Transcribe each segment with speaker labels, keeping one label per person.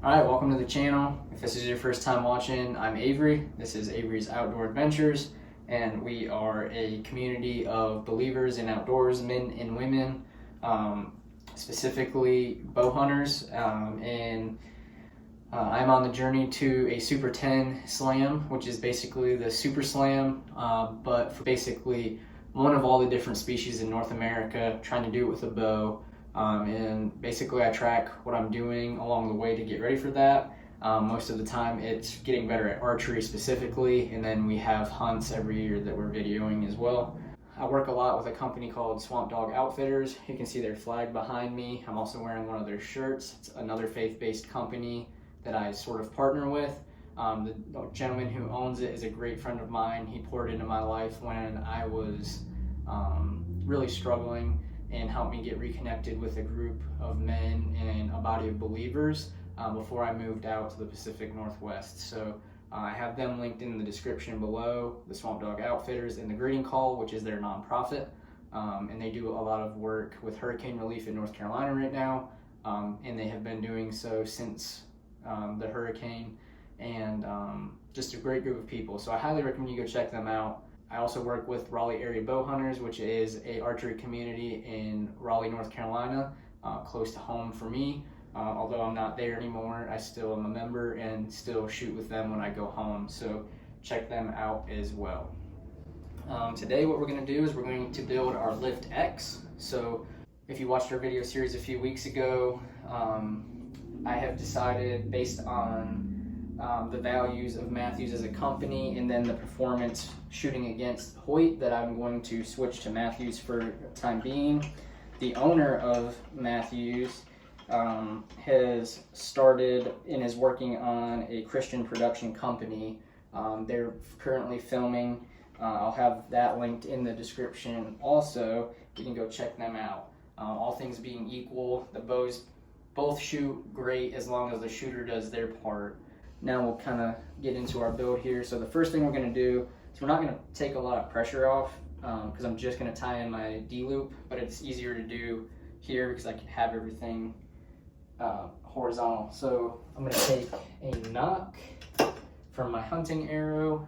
Speaker 1: Alright, welcome to the channel. If this is your first time watching, I'm Avery. This is Avery's Outdoor Adventures, and we are a community of believers in outdoors, men and women, specifically bow hunters, and I'm on the journey to a Super 10 Slam, which is basically the Super Slam, but for basically one of all the different species in North America, trying to do it with a bow. And basically I track what I'm doing along the way to get ready for that. Most of the time it's getting better at archery specifically, and then we have hunts every year that we're videoing as well. I work a lot with a company called Swamp Dog Outfitters. You can see their flag behind me. I'm also wearing one of their shirts. It's another faith-based company that I sort of partner with. The gentleman who owns it is a great friend of mine. He poured into my life when I was really struggling, and helped me get reconnected with a group of men and a body of believers before I moved out to the Pacific Northwest. So I have them linked in the description below, the Swamp Dog Outfitters and the Greeting Call, which is their nonprofit. And they do a lot of work with hurricane relief in North Carolina right now, and they have been doing so since the hurricane, and just a great group of people. So I highly recommend you go check them out. I also work with Raleigh Area Bow Hunters, which is a archery community in Raleigh, North Carolina, close to home for me. Although I'm not there anymore, I still am a member and still shoot with them when I go home. So check them out as well. Today what we're going to do is we're going to build our Lift X. So if you watched our video series a few weeks ago, I have decided, based on the values of Mathews as a company and then the performance shooting against Hoyt, that I'm going to switch to Mathews for the time being. The owner of Mathews has started and is working on a Christian production company. They're currently filming. I'll have that linked in the description also. You can go check them out. All things being equal, the bows both shoot great as long as the shooter does their part. Now we'll kind of get into our build here. So the first thing we're going to do is we're not going to take a lot of pressure off because I'm just going to tie in my D-loop, but it's easier to do here because I can have everything horizontal. So I'm going to take a knock from my hunting arrow,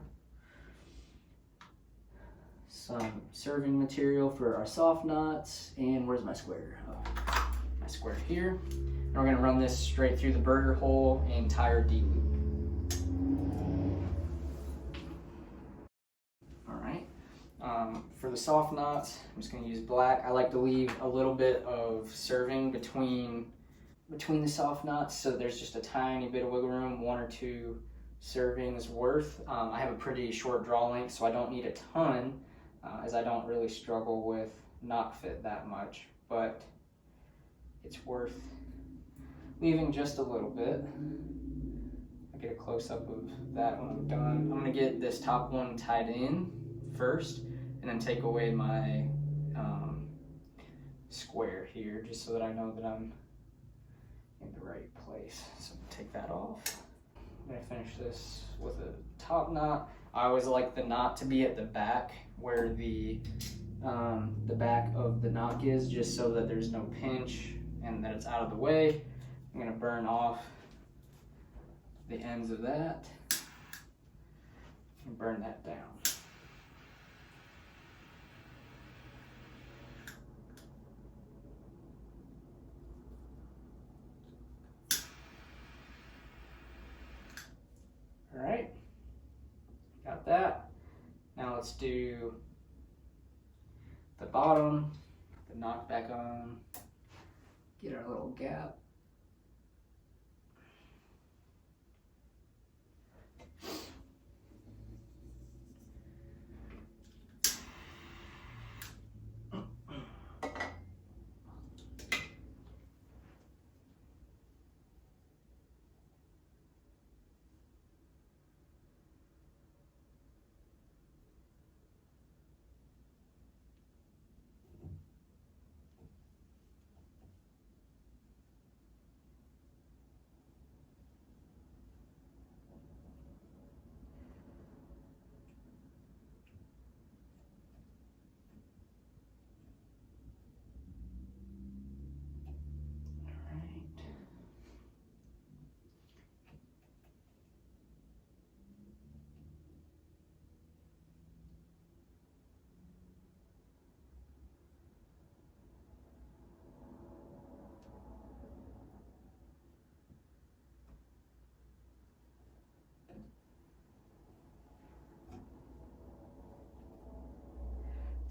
Speaker 1: some serving material for our soft knots, and where's my square? Oh, my square here. And we're going to run this straight through the burger hole and tie our D-loop. For the soft knots, I'm just going to use black. I like to leave a little bit of serving between the soft knots, so there's just a tiny bit of wiggle room, 1 or 2 servings worth. I have a pretty short draw length, so I don't need a ton, as I don't really struggle with knock fit that much, but it's worth leaving just a little bit. I'll get a close-up of that when I'm done. I'm going to get this top one tied in first, and then take away my square here, just so that I know that I'm in the right place. So take that off. I'm going to finish this with a top knot. I always like the knot to be at the back, where the back of the nock is, just so that there's no pinch and that it's out of the way. I'm going to burn off the ends of that and burn that down. All right, got that. Now let's do the bottom, the knock back on, get our little gap.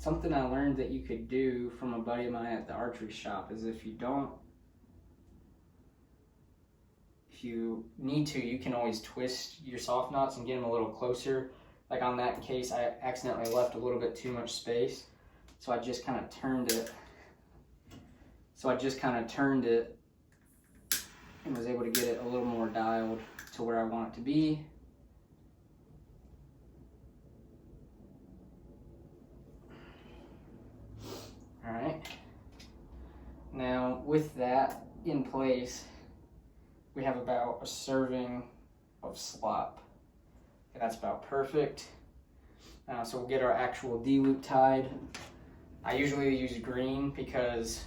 Speaker 1: something I learned that you could do from a buddy of mine at the archery shop is if you need to, you can always twist your soft knots and get them a little closer. Like on that case, I accidentally left a little bit too much space, so I just kind of turned it. And was able to get it a little more dialed to where I want it to be. All right. Now with that in place, we have about a serving of slop. Okay, that's about perfect. So we'll get our actual D-loop tied. I usually use green because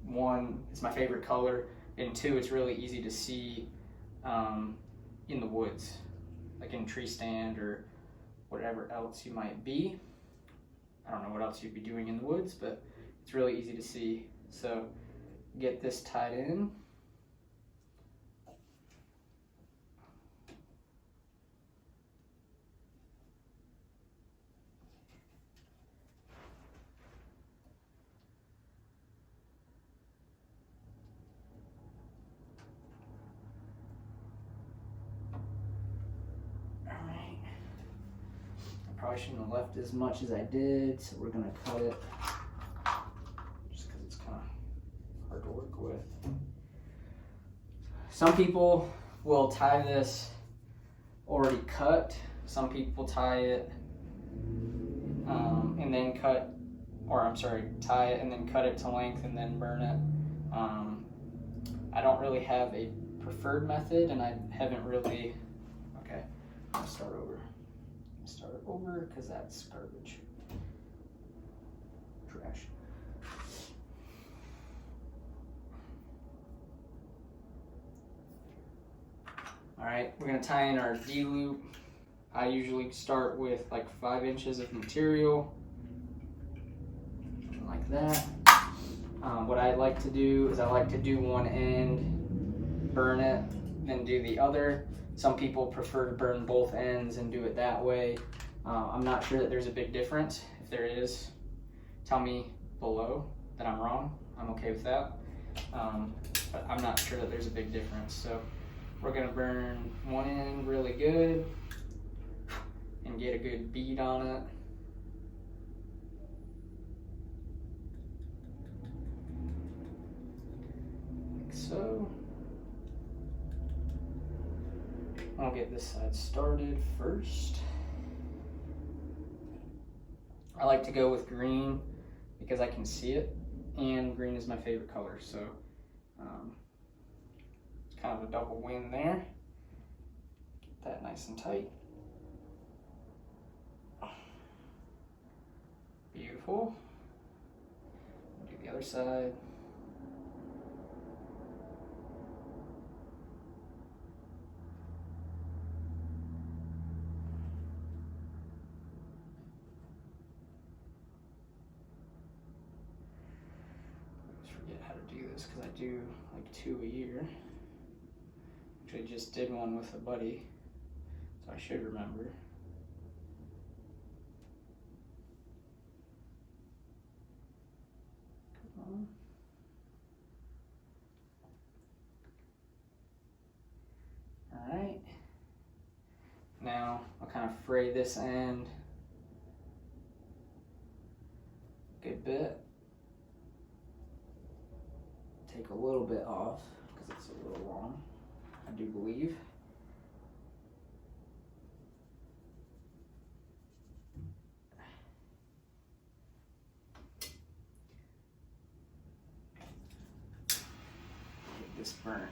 Speaker 1: 1, it's my favorite color, and 2, it's really easy to see in the woods, like in a tree stand or whatever else you might be. I don't know what else you'd be doing in the woods, but it's really easy to see. So get this tied in. Probably shouldn't have left as much as I did, so we're gonna cut it just because it's kind of hard to work with. Some people will tie this already cut. Some people tie it and then cut, or I'm sorry, tie it and then cut it to length and then burn it. I don't really have a preferred method, and I haven't really. Okay, I'll start over because that's garbage. Trash. All right, we're gonna tie in our D-loop. I usually start with like 5 inches of material, like that. What I like to do is I like to do one end, burn it, then do the other. Some people prefer to burn both ends and do it that way. I'm not sure that there's a big difference. If there is, tell me below that I'm wrong. I'm okay with that. But I'm not sure that there's a big difference. So we're gonna burn one end really good and get a good bead on it. Like so. I'll get this side started first. I like to go with green because I can see it, and green is my favorite color, so it's kind of a double win there. Get that nice and tight. Beautiful. Do the other side. Because I do like 2 a year. Actually, just did one with a buddy, so I should remember. Come on. All right. Now I'll kind of fray this end a good bit. Take a little bit off because it's a little long, I do believe. Get this burnt.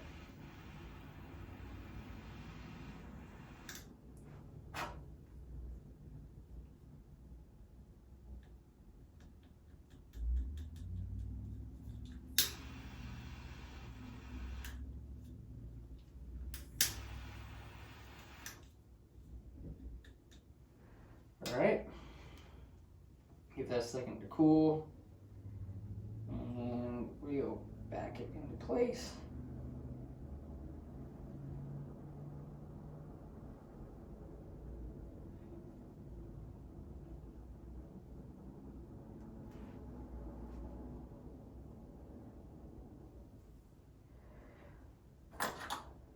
Speaker 1: All right, give that a second to cool, and we'll back it into place.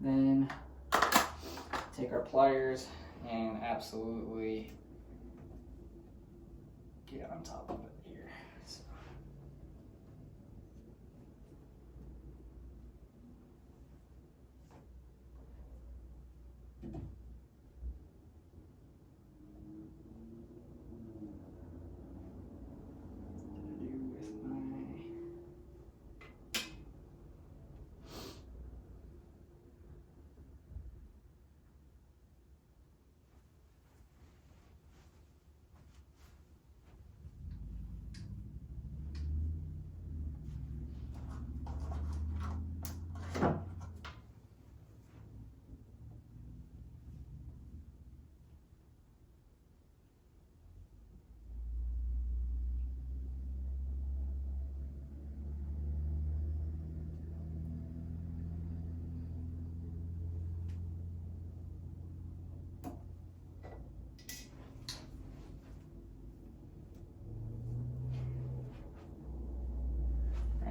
Speaker 1: Then take our pliers and absolutely get on top of it here. So.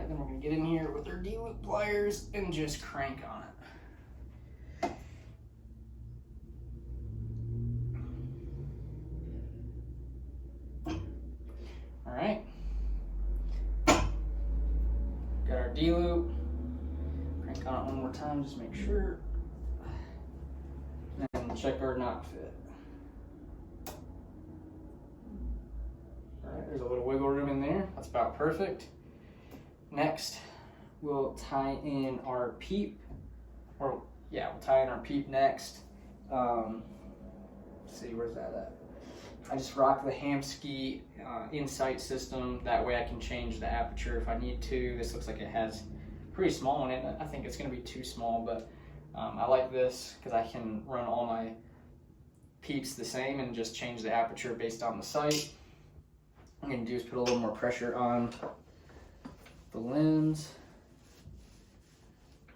Speaker 1: Then we're going to get in here with our D-loop pliers and just crank on it. All right. Got our D-loop. Crank on it one more time, just make sure. And check our knot fit. All right, there's a little wiggle room in there. That's about perfect. Next, we'll tie in our peep, we'll tie in our peep next. Let's see, where's that at? I just rock the Hamskea Insight system. That way I can change the aperture if I need to. This looks like it has pretty small in it. I think it's going to be too small, but I like this because I can run all my peeps the same and just change the aperture based on the sight. What I'm going to do is put a little more pressure on the lens.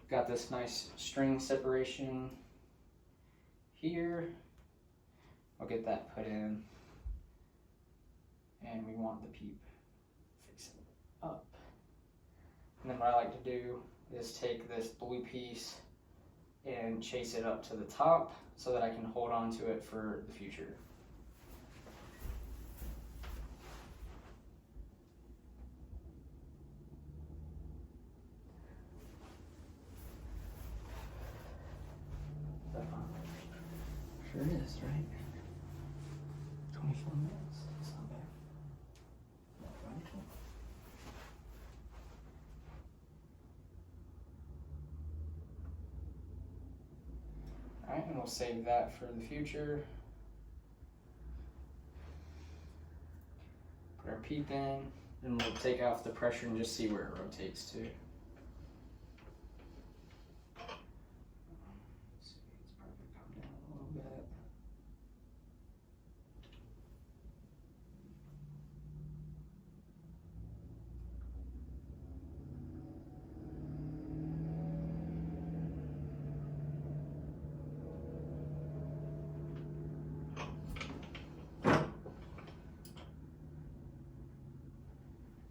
Speaker 1: Got this nice string separation here. I'll get that put in. And we want the peep facing up. And then what I like to do is take this blue piece and chase it up to the top so that I can hold on to it for the future. Sure is, right? 24 minutes. That's not bad. Alright, and we'll save that for the future. Put our peep in, and we'll take off the pressure and just see where it rotates to.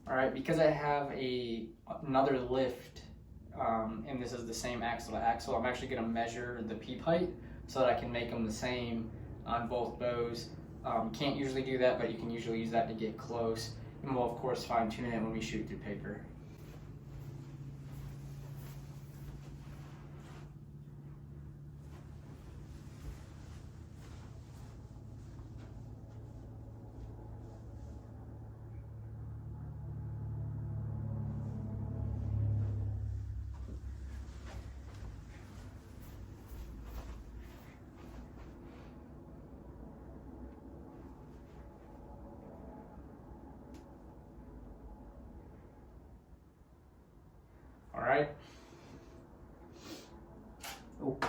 Speaker 1: All right, because I have another lift, and this is the same axle to axle, I'm actually going to measure the peep height so that I can make them the same on both bows. Can't usually do that, but you can usually use that to get close. And we'll of course fine tune it when we shoot through paper. All right. Okay.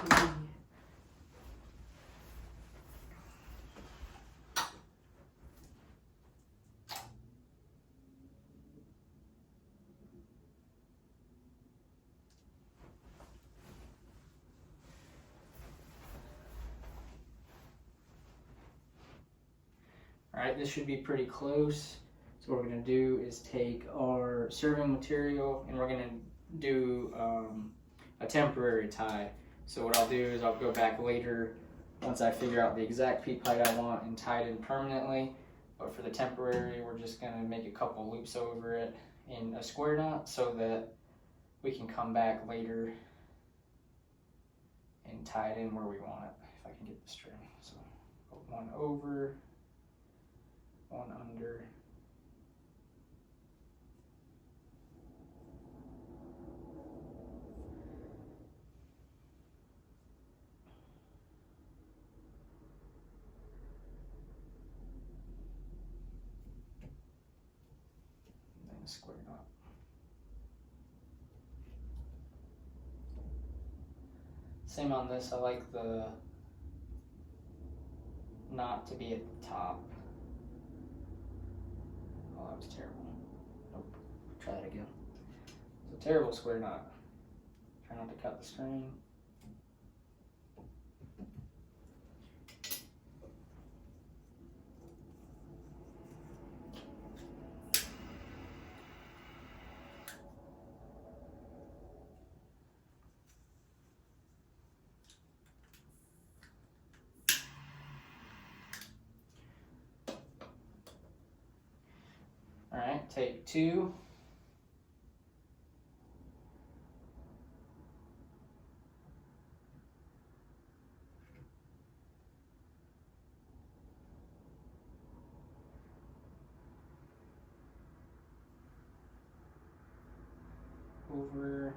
Speaker 1: All right, this should be pretty close. So what we're gonna do is take our serving material and we're gonna do a temporary tie. So what I'll do is I'll go back later once I figure out the exact peep height I want and tie it in permanently. But for the temporary, we're just going to make a couple loops over it in a square knot so that we can come back later and tie it in where we want it, if I can get the string. So put one over, one under. Square knot. Same on this, I like the knot to be at the top. Oh, that was terrible. Nope. Try that again. It's a terrible square knot. Try not to cut the string. All right, take 2. Over.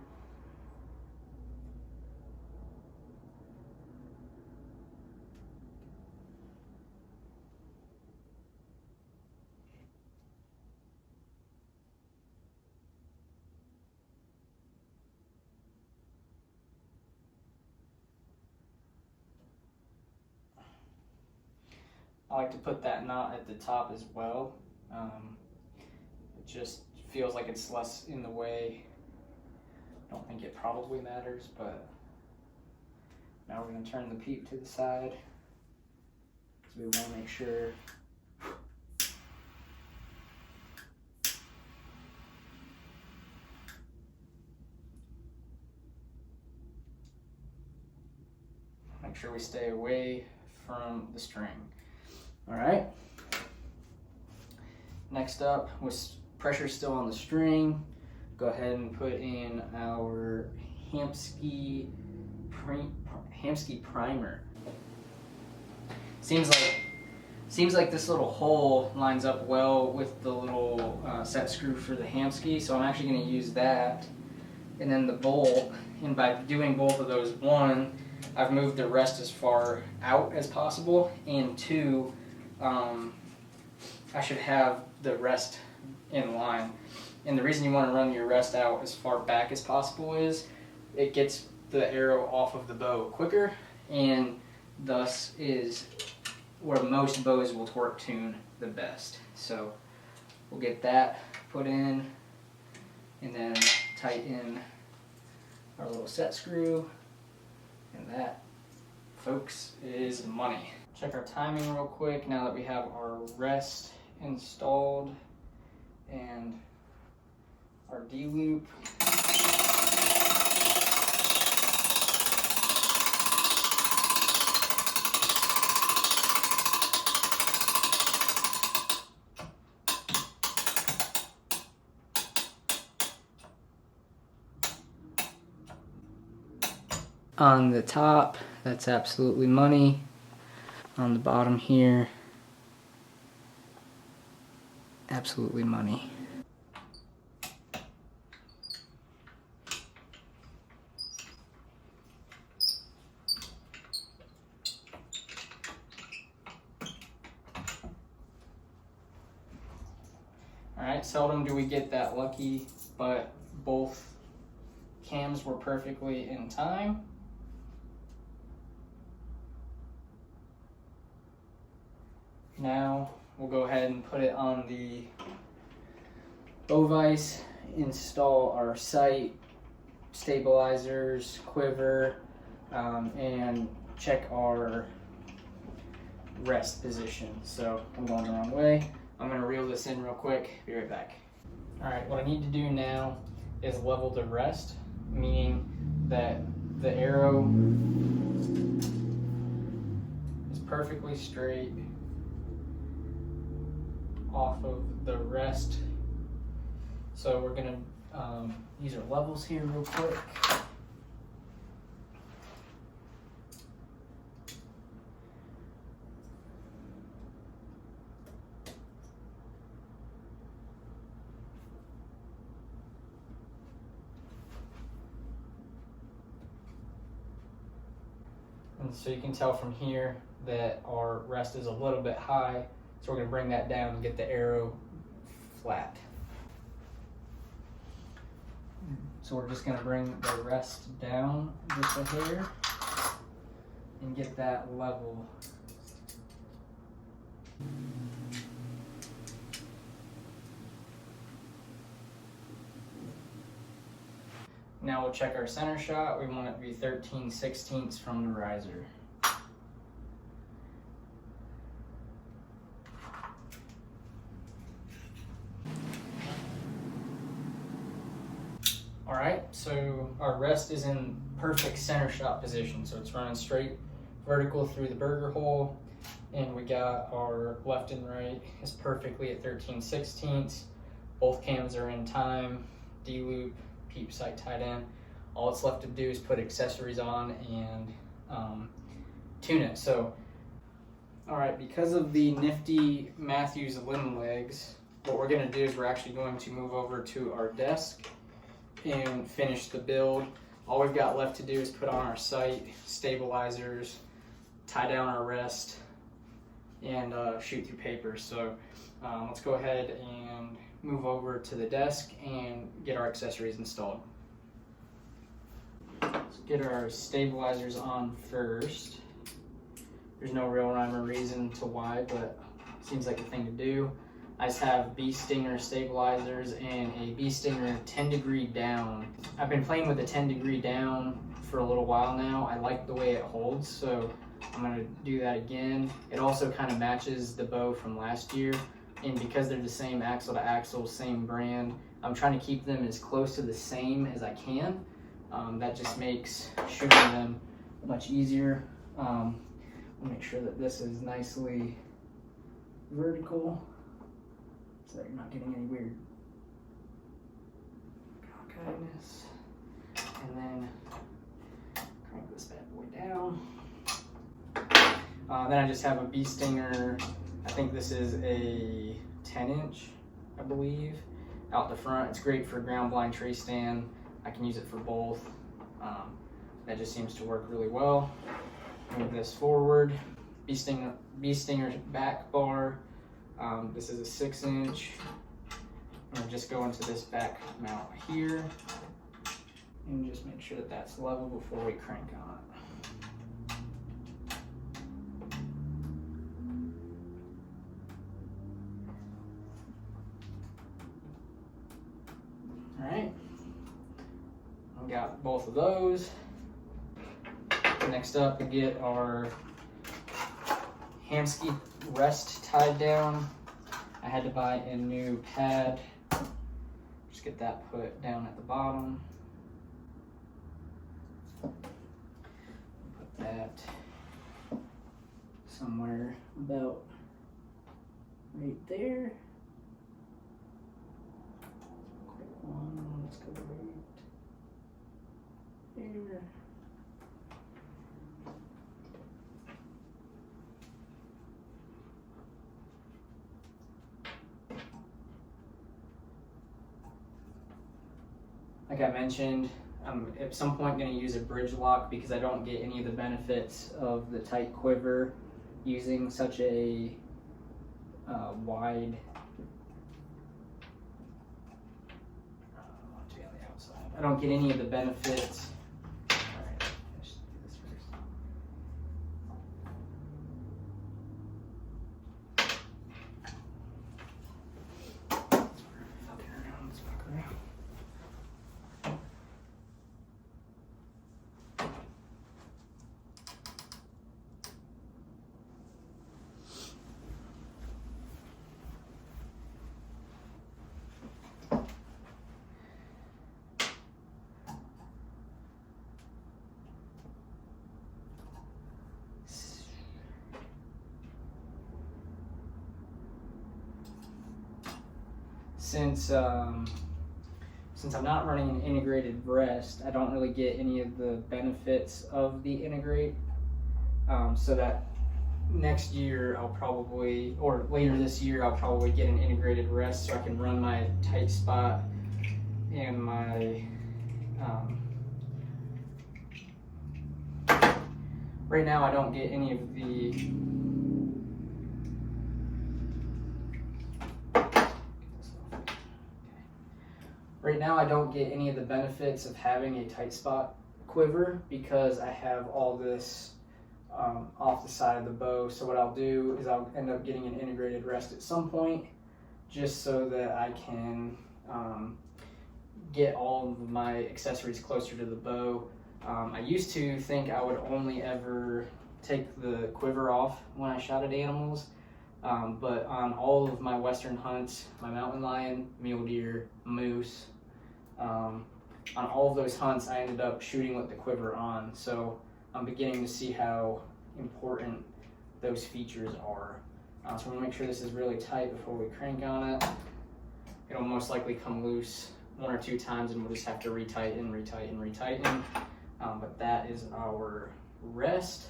Speaker 1: I like to put that knot at the top as well. It just feels like it's less in the way. I don't think it probably matters, but now we're going to turn the peep to the side because we want to make sure we stay away from the string. All right. Next up, with pressure still on the string, go ahead and put in our Hamskea primer. Seems like this little hole lines up well with the little set screw for the Hamskea, so I'm actually going to use that. And then the bolt, and by doing both of those, 1, I've moved the rest as far out as possible, and 2, I should have the rest in line. And the reason you want to run your rest out as far back as possible is it gets the arrow off of the bow quicker, and thus is where most bows will torque tune the best. So we'll get that put in and then tighten our little set screw, and that, folks, is money. Check our timing real quick now that we have our rest installed and our D-loop. On the top, that's absolutely money. On the bottom here, absolutely money. Alright, seldom do we get that lucky, but both cams were perfectly in time. Now we'll go ahead and put it on the bow vise, install our sight, stabilizers, quiver, and check our rest position. So I'm going the wrong way. I'm going to reel this in real quick, be right back. Alright, what I need to do now is level the rest, meaning that the arrow is perfectly straight off of the rest. So we're gonna use our levels here real quick. And so you can tell from here that our rest is a little bit high, so we're going to bring that down and get the arrow flat. So we're just going to bring the rest down just a hair and get that level. Now we'll check our center shot. We want it to be 13/16 from the riser. All right, so our rest is in perfect center shot position. So it's running straight vertical through the burger hole, and we got our left and right is perfectly at 13/16. Both cams are in time, D-loop, peep sight tied in. All it's left to do is put accessories on and tune it. So, all right, because of the nifty Mathews limb legs, what we're gonna do is we're actually going to move over to our desk and finish the build. All we've got left to do is put on our sight, stabilizers, tie down our rest, and shoot through paper. So let's go ahead and move over to the desk and get our accessories installed. Let's get our stabilizers on first. There's no real rhyme or reason to why, but it seems like the thing to do. I just have Bee Stinger stabilizers and a Bee Stinger 10 degree down. I've been playing with the 10 degree down for a little while now. I like the way it holds, so I'm gonna do that again. It also kind of matches the bow from last year, and because they're the same axle to axle, same brand, I'm trying to keep them as close to the same as I can. That just makes shooting them much easier. I'll make sure that this is nicely vertical so that you're not getting any weird cockiness. And then crank this bad boy down. Then I just have a Bee Stinger, I think this is a 10-inch, I believe, out the front. It's great for ground blind tree stand. I can use it for both. That just seems to work really well. Move this forward. Bee Stinger back bar. This is a 6-inch. I'm gonna just go into this back mount here and just make sure that that's level before we crank on it. All right, we got both of those. Next up, we get our hamski rest tied down. I had to buy a new pad. Just get that put down at the bottom. Put that somewhere about right there. Quick one, let's go right there. Like I mentioned, I'm at some point going to use a bridge lock because I don't get any of the benefits of the tight quiver using such a wide on the outside. I don't get any of the benefits. All right, let's do this first. Fucking around, let's fuck around. since I'm not running an integrated rest, I don't really get any of the benefits of the integrate. So that next year I'll probably, or later this year, I'll probably get an integrated rest so I can run my tight spot and my right now I don't get any of the benefits of having a tight spot quiver because I have all this off the side of the bow. So what I'll do is I'll end up getting an integrated rest at some point just so that I can get all of my accessories closer to the bow. I used to think I would only ever take the quiver off when I shot at animals, but on all of my western hunts, my mountain lion, mule deer, moose, on all of those hunts I ended up shooting with the quiver on. So I'm beginning to see how important those features are. So I'm going to make sure this is really tight before we crank on it. It'll most likely come loose 1 or 2 times and we'll just have to retighten. But that is our rest.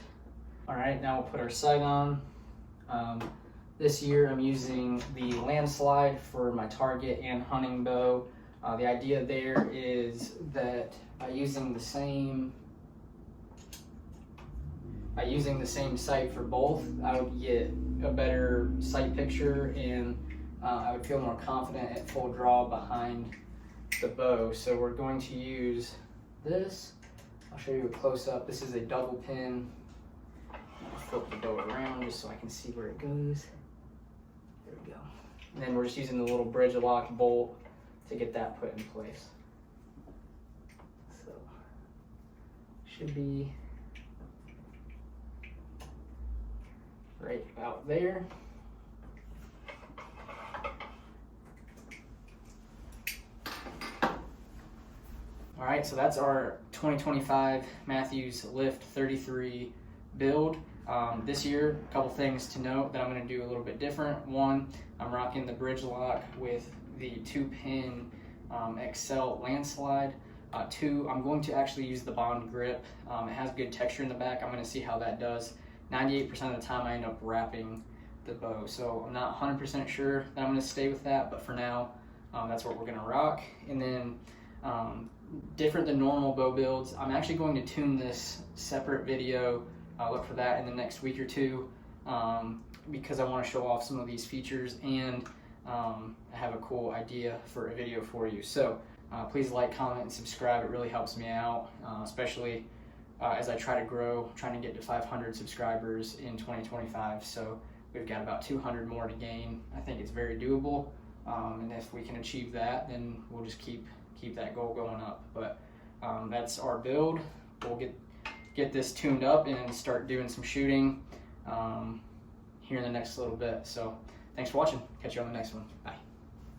Speaker 1: Alright, now we'll put our sight on. This year I'm using the landslide for my target and hunting bow. The idea there is that by using the same sight for both, I would get a better sight picture and I would feel more confident at full draw behind the bow. So we're going to use this. I'll show you a close-up. This is a double pin. I'll flip the bow around just so I can see where it goes. There we go. And then we're just using the little bridge lock bolt to get that put in place. So should be right about there. All right, so that's our 2025 Mathews Lift 33 build. This year, a couple things to note that I'm going to do a little bit different. One, I'm rocking the bridge lock with the 2-pin Excel landslide. 2, I'm going to actually use the Bond grip. It has good texture in the back. I'm going to see how that does. 98% of the time I end up wrapping the bow, so I'm not 100% sure that I'm going to stay with that, but for now that's what we're going to rock. And then different than normal bow builds, I'm actually going to tune this separate video. Look for that in the next week or 2 because I want to show off some of these features and I have a cool idea for a video for you. So please like, comment, and subscribe. It really helps me out, especially as I try to grow, trying to get to 500 subscribers in 2025. So we've got about 200 more to gain. I think it's very doable, and if we can achieve that, then we'll just keep that goal going up. But that's our build. We'll get this tuned up and start doing some shooting here in the next little bit. So thanks for watching. Catch you on the next one. Bye.